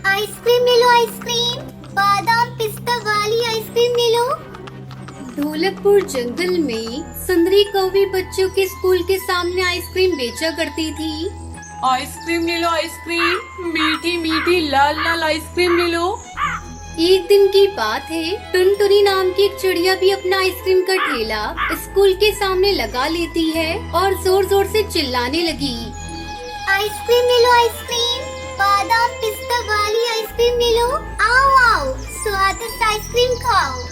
Ice cream ले लो, ice cream बादाम पिस्ता वाली आइसक्रीम ले लो। ढोलकपुर जंगल में सुंदरी कौवी बच्चों के स्कूल के सामने आइसक्रीम बेचा करती थी। आइसक्रीम ले लो, आइसक्रीम मीठी मीठी लाल लाल आइसक्रीम ले लो। एक दिन की बात है, टुनटुनी नाम की एक चिड़िया भी अपना आइसक्रीम का ठेला स्कूल के सामने लगा लेती है और जोर जोर से चिल्लाने लगी। आइसक्रीम ले लो, आइसक्रीम बादाम पिस्ता वाली आइसक्रीम ले लो। आओ आओ, स्वादिष्ट आइसक्रीम खाओ।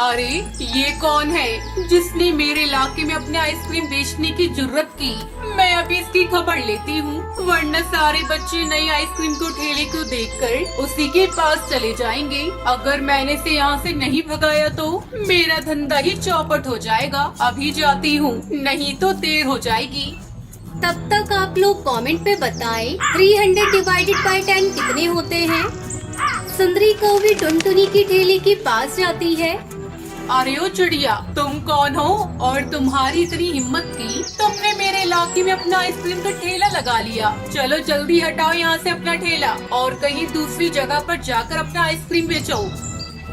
अरे ये कौन है जिसने मेरे इलाके में अपने आइसक्रीम बेचने की जुर्रत की? मैं अभी इसकी खबर लेती हूँ, वरना सारे बच्चे नई आइसक्रीम को ठेले को देखकर उसी के पास चले जाएंगे। अगर मैंने इसे यहाँ से नहीं भगाया तो मेरा धंधा ही चौपट हो जाएगा। अभी जाती हूँ, नहीं तो देर हो जाएगी। तब तक आप लोग कमेंट पे बताएं 300 डिवाइडेड बाय 10 कितने होते हैं। सुंदरी कौवी टुनटुनी की ठेले के पास जाती है। अरे ओ चिड़िया, तुम कौन हो और तुम्हारी इतनी हिम्मत की तुमने मेरे इलाके में अपना आइसक्रीम का ठेला लगा लिया। चलो जल्दी हटाओ यहाँ से अपना ठेला और कहीं दूसरी जगह पर जाकर अपना आइसक्रीम बेचो।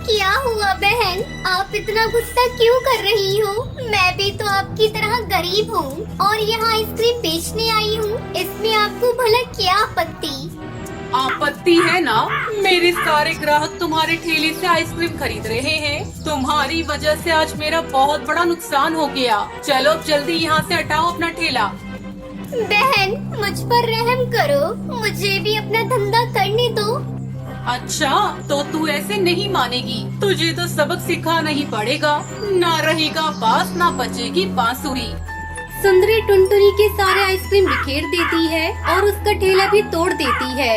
क्या हुआ बहन, आप इतना गुस्सा क्यों कर रही हो? मैं भी तो आपकी तरह गरीब हूँ और यहाँ आइसक्रीम बेचने आई हूँ। इसमें आपको भला क्या आपत्ति? आपत्ति है ना, मेरे सारे ग्राहक तुम्हारे ठेले से आइसक्रीम खरीद रहे हैं। तुम्हारी वजह से आज मेरा बहुत बड़ा नुकसान हो गया। चलो अब जल्दी यहाँ से हटाओ अपना ठेला। बहन मुझ पर रहम करो, मुझे भी अपना धंधा करने दो। अच्छा तो तू ऐसे नहीं मानेगी, तुझे तो सबक सिखाना ही पड़ेगा। ना रहेगा बांस ना बचेगी बांसुरी। सुंदरी टुनटुनी के सारे आइसक्रीम बिखेर देती है और उसका ठेला भी तोड़ देती है।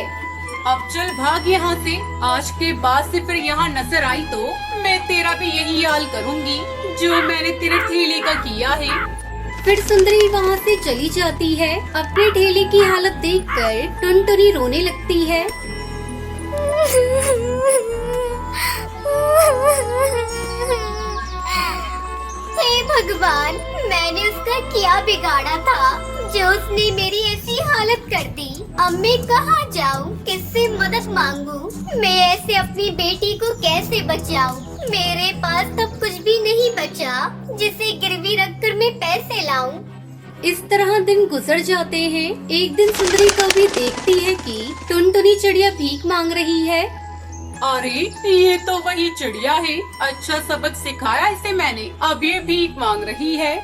अब चल भाग यहाँ से, आज के बाद से फिर यहाँ नजर आई तो मैं तेरा भी यही हाल करूँगी जो मैंने तेरे ठेले का किया है। फिर सुंदरी वहाँ से चली जाती है। अपने ठेले की हालत देखकर टुनटुनी रोने लगती है। हे भगवान, मैंने उसका क्या बिगाड़ा था जो उसने मेरी ऐसी हालत कर दी। अब मैं कहाँ जाऊँ, किससे मदद मांगू? मैं ऐसे अपनी बेटी को कैसे बचाऊँ? मेरे पास तब कुछ भी नहीं बचा जिसे गिरवी रखकर मैं पैसे लाऊं। इस तरह दिन गुजर जाते हैं। एक दिन सुंदरी कौवी देखती है कि टुनटुनी चिड़िया भीख मांग रही है। अरे ये तो वही चिड़िया है, अच्छा सबक सिखाया इसे मैंने, अब ये भीख मांग रही है।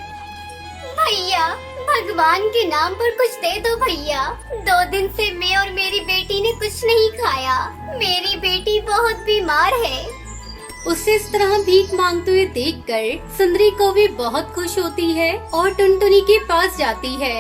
भैया भगवान के नाम पर कुछ दे दो भैया। 2 दिन से मैं और मेरी बेटी ने कुछ नहीं खाया। मेरी बेटी बहुत बीमार है। उसे इस तरह भीख मांगते हुए देखकर सुंदरी कौवी बहुत खुश होती है और टुनटुनी के पास जाती है।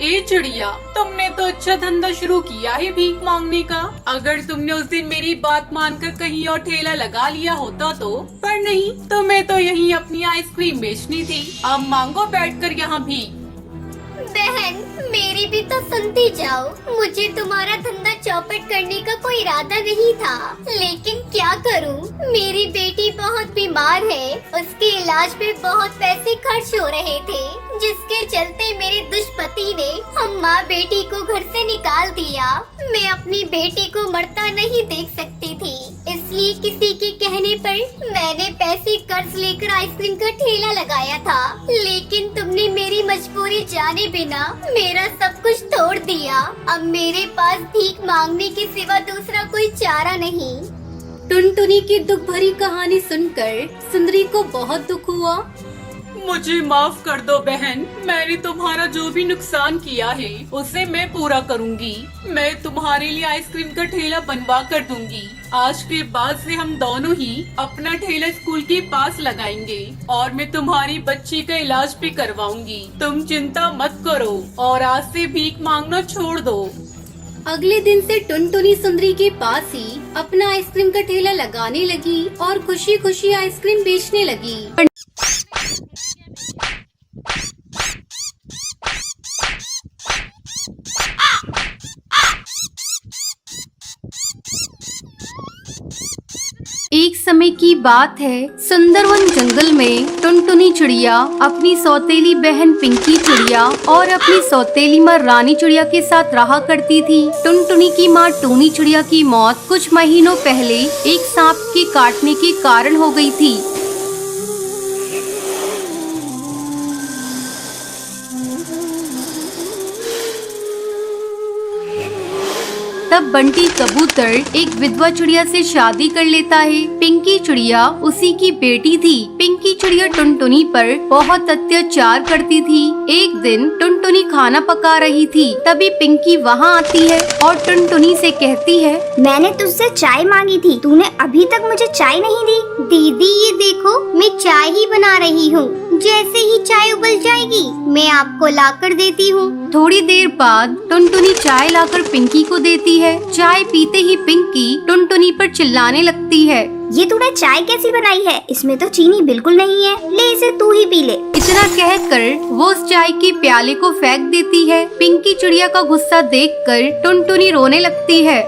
ए चिड़िया, तुमने तो अच्छा धंधा शुरू किया है भीख मांगने का। अगर तुमने उस दिन मेरी बात मानकर कहीं और ठेला लगा लिया होता तो, पर नहीं, तुम्हें तो यहीं अपनी आइसक्रीम बेचनी थी। अब मांगो बैठकर यहाँ भीख। बहन मेरी भी तो सुनती जाओ, मुझे तुम्हारा धंधा चौपट करने का कोई इरादा नहीं था, लेकिन क्या करूं, मेरी बेटी बहुत बीमार है। उसके इलाज पे बहुत पैसे खर्च हो रहे थे, जिसके चलते मेरे दुष्पति ने हम माँ बेटी को घर से निकाल दिया। मैं अपनी बेटी को मरता नहीं देख सकती थी, इसलिए किसी के कहने पर मैंने पैसे कर्ज लेकर आइसक्रीम का ठेला लगाया था। लेकिन तुमने मेरी मजबूरी जाने बिना मेरा सब कुछ तोड़ दिया। अब मेरे पास भीख मांगने के सिवा दूसरा कोई चारा नहीं। टुनटुनी की दुख भरी कहानी सुनकर सुंदरी को बहुत दुख हुआ। मुझे माफ कर दो बहन, मैंने तुम्हारा जो भी नुकसान किया है उसे मैं पूरा करूंगी। मैं तुम्हारे लिए आइसक्रीम का ठेला बनवा कर दूंगी। आज के बाद से हम दोनों ही अपना ठेला स्कूल के पास लगाएंगे और मैं तुम्हारी बच्ची का इलाज भी करवाऊंगी। तुम चिंता मत करो और आज से भीख मांगना छोड़ दो। अगले दिन से टुनटुनी सुंदरी के पास ही अपना आइसक्रीम का ठेला लगाने लगी और खुशी खुशी आइसक्रीम बेचने लगी। एक समय की बात है, सुंदरवन जंगल में टुनटुनी चिड़िया अपनी सौतेली बहन पिंकी चिड़िया और अपनी सौतेली माँ रानी चिड़िया के साथ रहा करती थी। टुनटुनी की माँ टूनी चिड़िया की मौत कुछ महीनों पहले एक सांप के काटने के कारण हो गई थी। तब बंटी कबूतर एक विधवा चिड़िया से शादी कर लेता है। पिंकी चिड़िया उसी की बेटी थी। पिंकी चिड़िया टुनटुनी पर बहुत अत्याचार करती थी। एक दिन टुनटुनी खाना पका रही थी, तभी पिंकी वहाँ आती है और टुनटुनी से कहती है, मैंने तुझसे चाय मांगी थी, तूने अभी तक मुझे चाय नहीं दी। दीदी ये देखो, मैं चाय ही बना रही हूँ। जैसे ही चाय उबल जाएगी मैं आपको लाकर देती हूँ। थोड़ी देर बाद टुनटुनी चाय लाकर पिंकी को देती है। चाय पीते ही पिंकी टुनटुनी पर चिल्लाने लगती है, ये तूने चाय कैसी बनाई है? इसमें तो चीनी बिल्कुल नहीं है, ले इसे तू ही पी ले। इतना कहकर वो उस चाय के प्याले को फेंक देती है। पिंकी चिड़िया का गुस्सा देखकर टुनटुनी रोने लगती है।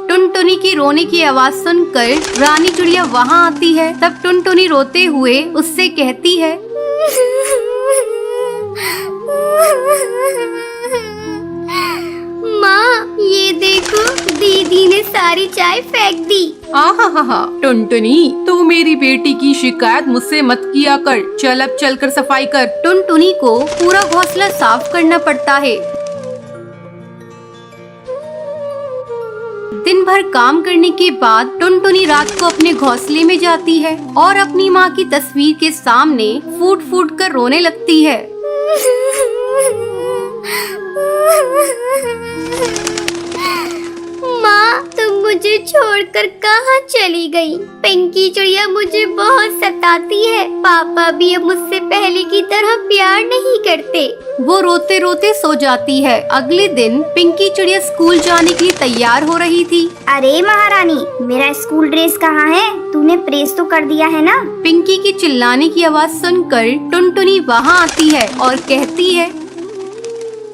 टुनटुनी की रोने की आवाज सुनकर रानी चिड़िया वहाँ आती है। तब टुनटुनी रोते हुए उससे कहती है, माँ ये देखो, दीदी ने सारी चाय फेंक दी। आहा, टुनटुनी तू मेरी बेटी की शिकायत मुझसे मत किया कर। चल अब चलकर सफाई कर। टुनटुनी को पूरा घोंसला साफ करना पड़ता है। दिन भर काम करने के बाद टुनटुनी रात को अपने घोंसले में जाती है और अपनी माँ की तस्वीर के सामने फूट फूट कर रोने लगती है। माँ तुम मुझे छोड़कर कहाँ चली गई? पिंकी चिड़िया मुझे बहुत सताती है। पापा भी अब मुझसे पहले की तरह प्यार नहीं करते। वो रोते रोते सो जाती है। अगले दिन पिंकी चिड़िया स्कूल जाने के लिए तैयार हो रही थी। अरे महारानी, मेरा स्कूल ड्रेस कहाँ है? तूने प्रेस तो कर दिया है ना? पिंकी की चिल्लाने की आवाज सुनकर टुनटुनी वहाँ आती है और कहती है,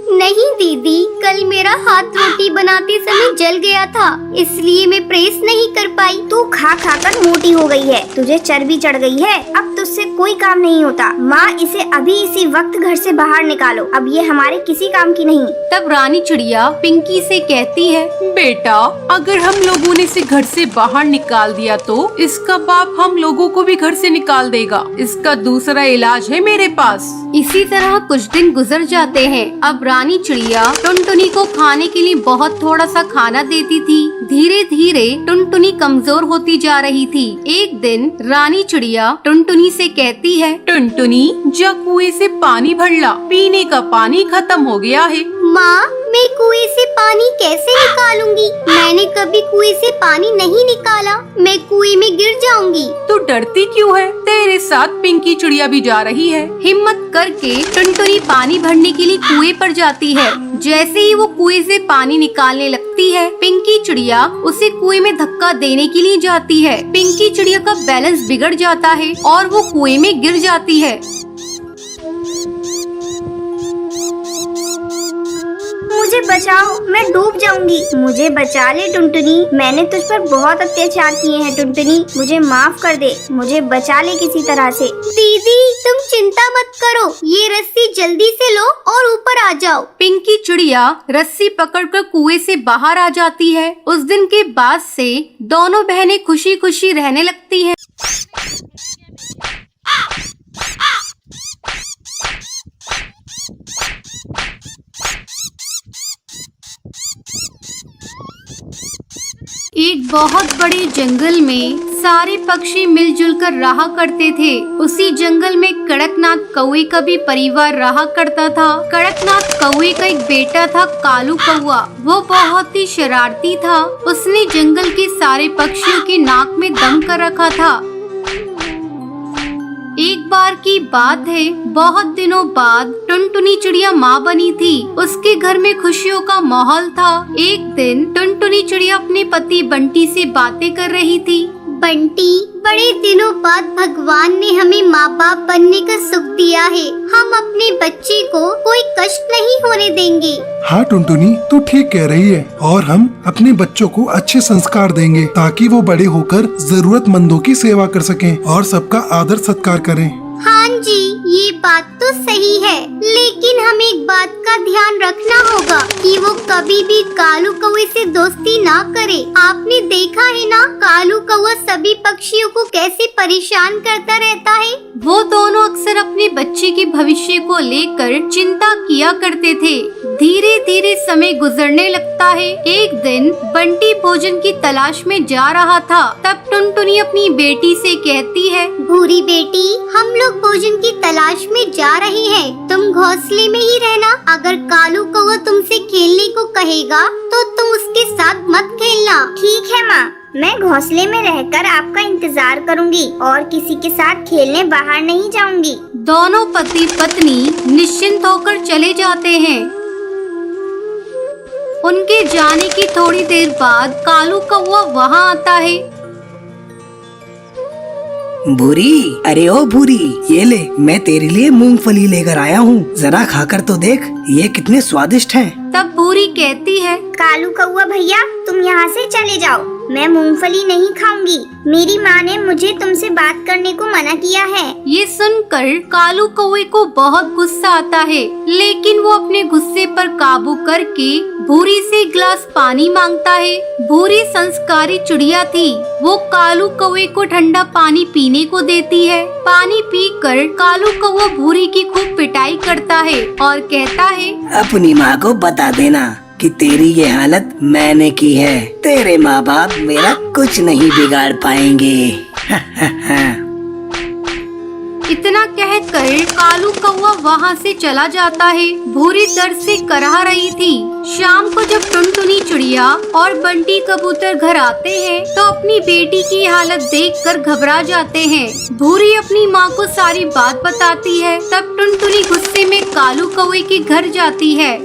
नहीं दीदी, कल मेरा हाथ रोटी बनाते समय जल गया था, इसलिए मैं प्रेस नहीं कर पाई। तू खा खा कर मोटी हो गई है, तुझे चर्बी चढ़ गई है, अब तुझसे कोई काम नहीं होता। माँ इसे अभी इसी वक्त घर से बाहर निकालो, अब ये हमारे किसी काम की नहीं। तब रानी चिड़िया पिंकी से कहती है, बेटा अगर हम लोगों ने इसे घर से बाहर निकाल दिया तो इसका बाप हम लोगों को भी घर से निकाल देगा। इसका दूसरा इलाज है मेरे पास। इसी तरह कुछ दिन गुजर जाते हैं। अब रानी चिड़िया टुनटुनी को खाने के लिए बहुत थोड़ा सा खाना देती थी। धीरे धीरे टुनटुनी कमजोर होती जा रही थी। एक दिन रानी चिड़िया टुनटुनी से कहती है, टुनटुनी जा कुएं से पानी भर ला, पीने का पानी खत्म हो गया है। माँ मैं कुएं से पानी कैसे निकालूंगी? मैंने कभी कुएं से पानी नहीं निकाला, मैं कुएं में गिर जाऊंगी। तू डरती क्यों है? तेरे साथ पिंकी चिड़िया भी जा रही है। हिम्मत करके टुनटुनी पानी भरने के लिए कुएं पर जाती है। जैसे ही वो कुएं से पानी निकालने लगती है, पिंकी चिड़िया उसे कुएं में धक्का देने के लिए जाती है। पिंकी चिड़िया का बैलेंस बिगड़ जाता है और वो कुएं में गिर जाती है। मुझे बचाओ, मैं डूब जाऊंगी। मुझे बचा ले टुनटुनी, मैंने तुझ पर बहुत अत्याचार किए हैं टुनटुनी, मुझे माफ कर दे, मुझे बचा ले किसी तरह से। दीदी तुम चिंता मत करो, ये रस्सी जल्दी से लो और ऊपर आ जाओ। पिंकी चिड़िया रस्सी पकड़कर कुएं से बाहर आ जाती है। उस दिन के बाद से दोनों बहनें खुशी खुशी रहने लगती हैं। एक बहुत बड़े जंगल में सारे पक्षी मिलजुल कर रहा करते थे। उसी जंगल में कड़कनाथ कौवे का भी परिवार रहा करता था। कड़कनाथ कौवे का एक बेटा था कालू कौवा। वो बहुत ही शरारती था। उसने जंगल के सारे पक्षियों के नाक में दम कर रखा था। एक बार की बात है, बहुत दिनों बाद टुनटुनी चिड़िया माँ बनी थी। उसके घर में खुशियों का माहौल था। एक दिन टुनटुनी चिड़िया अपने पति बंटी से बातें कर रही थी। बंटी, बड़े दिनों बाद भगवान ने हमें माँ बाप बनने का सुख दिया है। हम अपने बच्चे को कोई कष्ट नहीं होने देंगे। हाँ टुनटुनी, तू ठीक कह रही है। और हम अपने बच्चों को अच्छे संस्कार देंगे ताकि वो बड़े होकर जरूरतमंदों की सेवा कर सकें और सबका आदर सत्कार करें। हाँ जी, ये बात तो सही है, लेकिन हमें एक बात का ध्यान रखना होगा कि वो कभी भी कालू कौवे से दोस्ती ना करे। आपने देखा है ना, कालू कौवा सभी पक्षियों को कैसे परेशान करता रहता है। वो दोनों अक्सर अपने बच्चे के भविष्य को लेकर चिंता किया करते थे। धीरे धीरे समय गुजरने लगता है। एक दिन बंटी भोजन की तलाश में जा रहा था। तब टुनटुनी अपनी बेटी से कहती है, भूरी बेटी, हम लोग भोजन की तलाश में जा रहे हैं, तुम घोंसले में ही रहना। अगर कालू कौवा तुमसे खेलने को कहेगा तो तुम उसके साथ मत खेलना। ठीक है माँ, मैं घोंसले में रहकर आपका इंतजार करूंगी और किसी के साथ खेलने बाहर नहीं जाऊंगी। दोनों पति पत्नी निश्चिंत होकर चले जाते हैं। उनके जाने की थोड़ी देर बाद कालू कौवा वहाँ आता है। भूरी, अरे ओ भूरी, ये ले, मैं तेरे लिए मूंगफली लेकर आया हूँ, जरा खाकर तो देख, ये कितने स्वादिष्ट हैं। तब भूरी कहती है, कालू कौवा भैया, तुम यहाँ से चले जाओ, मैं मूंगफली नहीं खाऊंगी। मेरी माँ ने मुझे तुमसे बात करने को मना किया है। ये सुनकर कालू कौवे को बहुत गुस्सा आता है, लेकिन वो अपने गुस्से पर काबू करके भूरी से गिलास पानी मांगता है। भूरी संस्कारी चिड़िया थी। वो कालू कौवे को ठंडा पानी पीने को देती है। पानी पीकर कालू कौवा भूरी की खूब पिटाई करता है और कहता है, अपनी माँ को बता देना कि तेरी ये हालत मैंने की है। तेरे माँ बाप मेरा कुछ नहीं बिगाड़ पाएंगे। इतना कहकर कालू कौवा वहाँ से चला जाता है। भूरी दर्द से करहा रही थी। शाम को जब टुनटुनी चिड़िया और बंटी कबूतर घर आते हैं तो अपनी बेटी की हालत देखकर घबरा जाते हैं। भूरी अपनी माँ को सारी बात बताती है। तब टुनटुनी गुस्से में कालू कौवे के घर जाती है।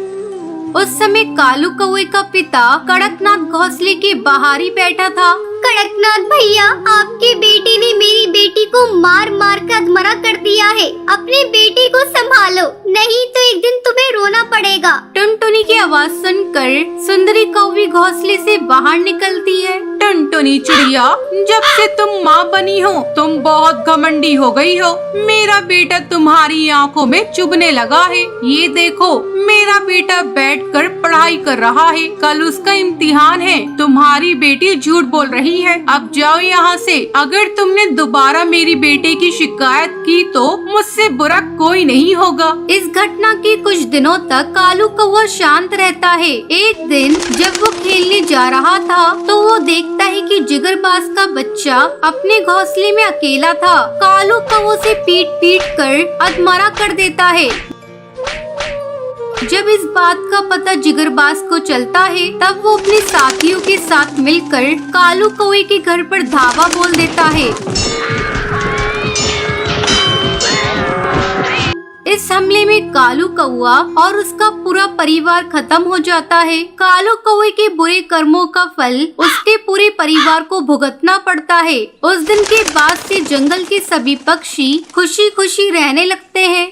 उस समय कालू कौवे का पिता कड़कनाथ घोंसले के बाहर ही बैठा था। कड़कनाथ भैया, आपके बेटे ने मेरी बेटी को मार मार कर अधमरा कर दिया है। अपने बेटी को संभालो, नहीं तो एक दिन तुम्हें रोना पड़ेगा। टुनटुनी की आवाज सुनकर सुंदरी कौवी घोंसले से बाहर निकलती है। टुनटुनी चिड़िया, जब से तुम माँ बनी हो तुम बहुत घमंडी हो गई हो। मेरा बेटा तुम्हारी आंखों में चुभने लगा है। ये देखो, मेरा बेटा बैठकर पढ़ाई कर रहा है, कल उसका इम्तिहान है। तुम्हारी बेटी झूठ बोल रही है। अब जाओ यहाँ से। अगर तुमने दोबारा मेरी बेटे की शिकायत की तो मुझसे बुरा कोई नहीं होगा। इस घटना के कुछ दिनों तक कालू कौवा शांत रहता है। एक दिन जब वो खेलने जा रहा था तो वो देखता है कि जिगरबाज का बच्चा अपने घोंसले में अकेला था। कालू कौवे से पीट पीट कर अधमरा कर देता है। जब इस बात का पता जिगरबाज को चलता है तब वो अपने साथियों के साथ मिलकर कालू कौवे के घर पर धावा बोल देता है। इस हमले में कालू कौवा और उसका पूरा परिवार खत्म हो जाता है। कालू कौवे के बुरे कर्मों का फल उसके पूरे परिवार को भुगतना पड़ता है। उस दिन के बाद से जंगल के सभी पक्षी खुशी खुशी रहने लगते हैं।